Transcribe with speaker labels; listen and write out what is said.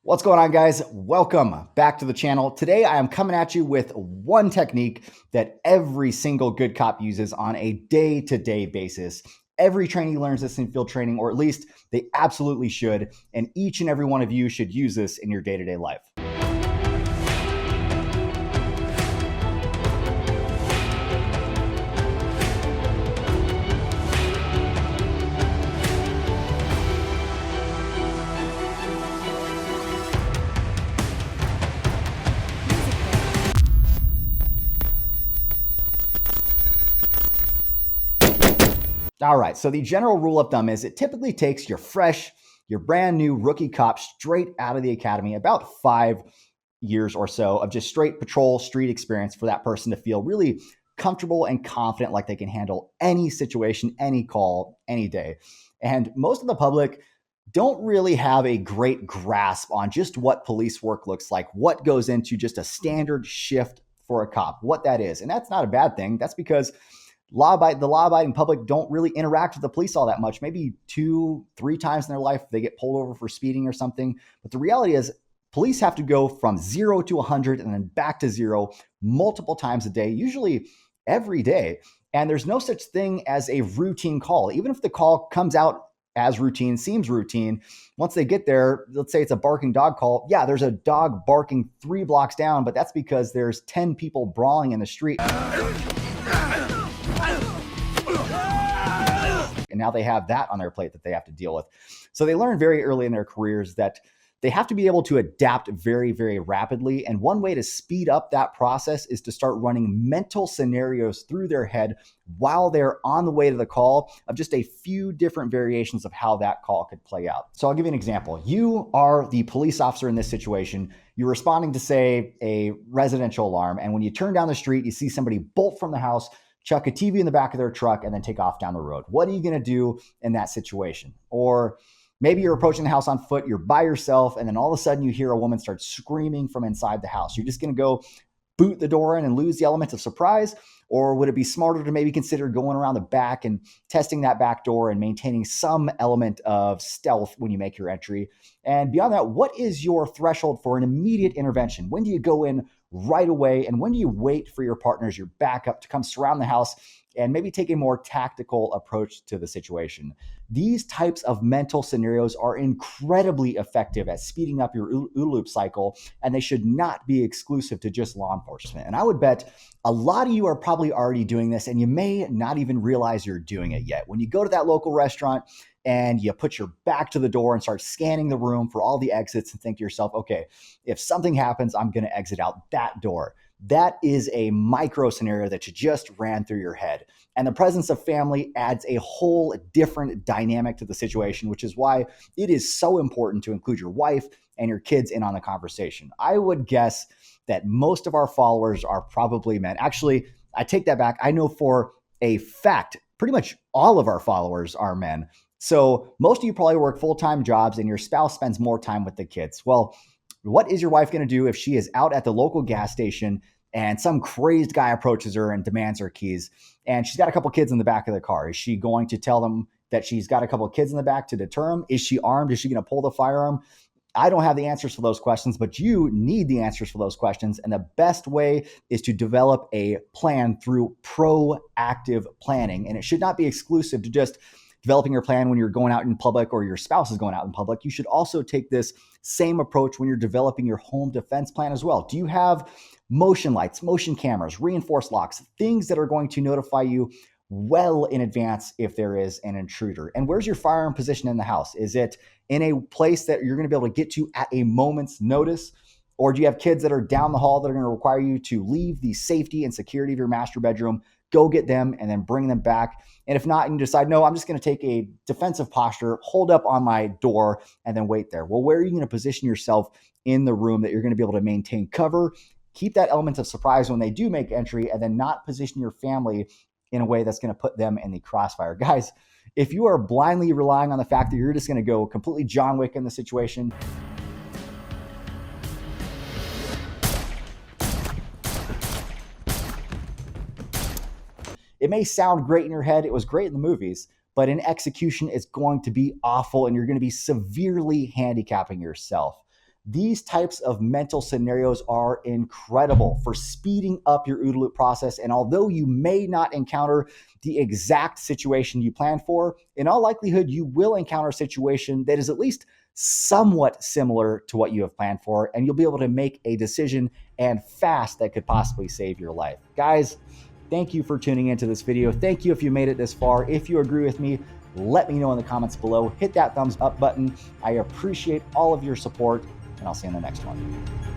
Speaker 1: What's going on, guys? Welcome back to the channel. Today, I am coming at you with one technique that every single good cop uses on a day-to-day basis. Every trainee learns this in field training, or at least they absolutely should, and each and every one of you should use this in your day-to-day life. All right, so the general rule of thumb is it typically takes your brand new rookie cop straight out of the academy, about 5 years or so of just straight patrol street experience for that person to feel really comfortable and confident, like they can handle any situation, any call, any day. And most of the public don't really have a great grasp on just what police work looks like, what goes into just a standard shift for a cop, what that is. And that's not a bad thing. That's because the law-abiding public don't really interact with the police all that much. Maybe 2-3 times in their life they get pulled over for speeding or something. But the reality is police have to go from 0 to 100 and then back to 0 multiple times a day, usually every day. And there's no such thing as a routine call. Even if the call comes out as routine, seems routine, once they get there, let's say it's a barking dog call. Yeah, there's a dog barking 3 blocks down, but that's because there's 10 people brawling in the street. And now they have that on their plate that they have to deal with. So they learn very early in their careers that they have to be able to adapt very, very rapidly. And one way to speed up that process is to start running mental scenarios through their head while they're on the way to the call of just a few different variations of how that call could play out. So I'll give you an example. You are the police officer in this situation. You're responding to, say, a residential alarm. And when you turn down the street, you see somebody bolt from the house, chuck a TV in the back of their truck, and then take off down the road. What are you going to do in that situation? Or maybe you're approaching the house on foot, you're by yourself, and then all of a sudden you hear a woman start screaming from inside the house. You're just going to go boot the door in and lose the element of surprise? Or would it be smarter to maybe consider going around the back and testing that back door and maintaining some element of stealth when you make your entry? And beyond that, what is your threshold for an immediate intervention? When do you go in right away? And when do you wait for your partners, your backup, to come surround the house and maybe take a more tactical approach to the situation? These types of mental scenarios are incredibly effective at speeding up your OODA loop cycle, and they should not be exclusive to just law enforcement. And I would bet a lot of you are probably already doing this, and you may not even realize you're doing it yet. When you go to that local restaurant and you put your back to the door and start scanning the room for all the exits and think to yourself, okay, if something happens, I'm going to exit out that door. That is a micro scenario that you just ran through your head. And the presence of family adds a whole different dynamic to the situation, which is why it is so important to include your wife and your kids in on the conversation. I would guess that most of our followers are probably men. Actually, I take that back. I know for a fact, pretty much all of our followers are men. So most of you probably work full-time jobs and your spouse spends more time with the kids. Well, what is your wife going to do if she is out at the local gas station and some crazed guy approaches her and demands her keys, and she's got a couple kids in the back of the car? Is she going to tell them that she's got a couple of kids in the back to deter him? Is she armed? Is she going to pull the firearm? I don't have the answers for those questions, but you need the answers for those questions. And the best way is to develop a plan through proactive planning. And it should not be exclusive to just developing your plan when you're going out in public or your spouse is going out in public. You should also take this same approach when you're developing your home defense plan as well. Do you have motion lights, motion cameras, reinforced locks, things that are going to notify you well in advance if there is an intruder? And where's your firearm position in the house? Is it in a place that you're going to be able to get to at a moment's notice? Or do you have kids that are down the hall that are going to require you to leave the safety and security of your master bedroom, go get them, and then bring them back? And if not, and you decide, no, I'm just going to take a defensive posture, hold up on my door, and then wait there. Well, where are you going to position yourself in the room that you're going to be able to maintain cover, keep that element of surprise when they do make entry, and then not position your family in a way that's going to put them in the crossfire? Guys, if you are blindly relying on the fact that you're just going to go completely John Wick in the situation, it may sound great in your head. It was great in the movies, but in execution, it's going to be awful, and you're going to be severely handicapping yourself. These types of mental scenarios are incredible for speeding up your OODA loop process. And although you may not encounter the exact situation you planned for, in all likelihood, you will encounter a situation that is at least somewhat similar to what you have planned for, and you'll be able to make a decision and fast that could possibly save your life. Guys, thank you for tuning into this video. Thank you if you made it this far. If you agree with me, let me know in the comments below. Hit that thumbs up button. I appreciate all of your support, and I'll see you in the next one.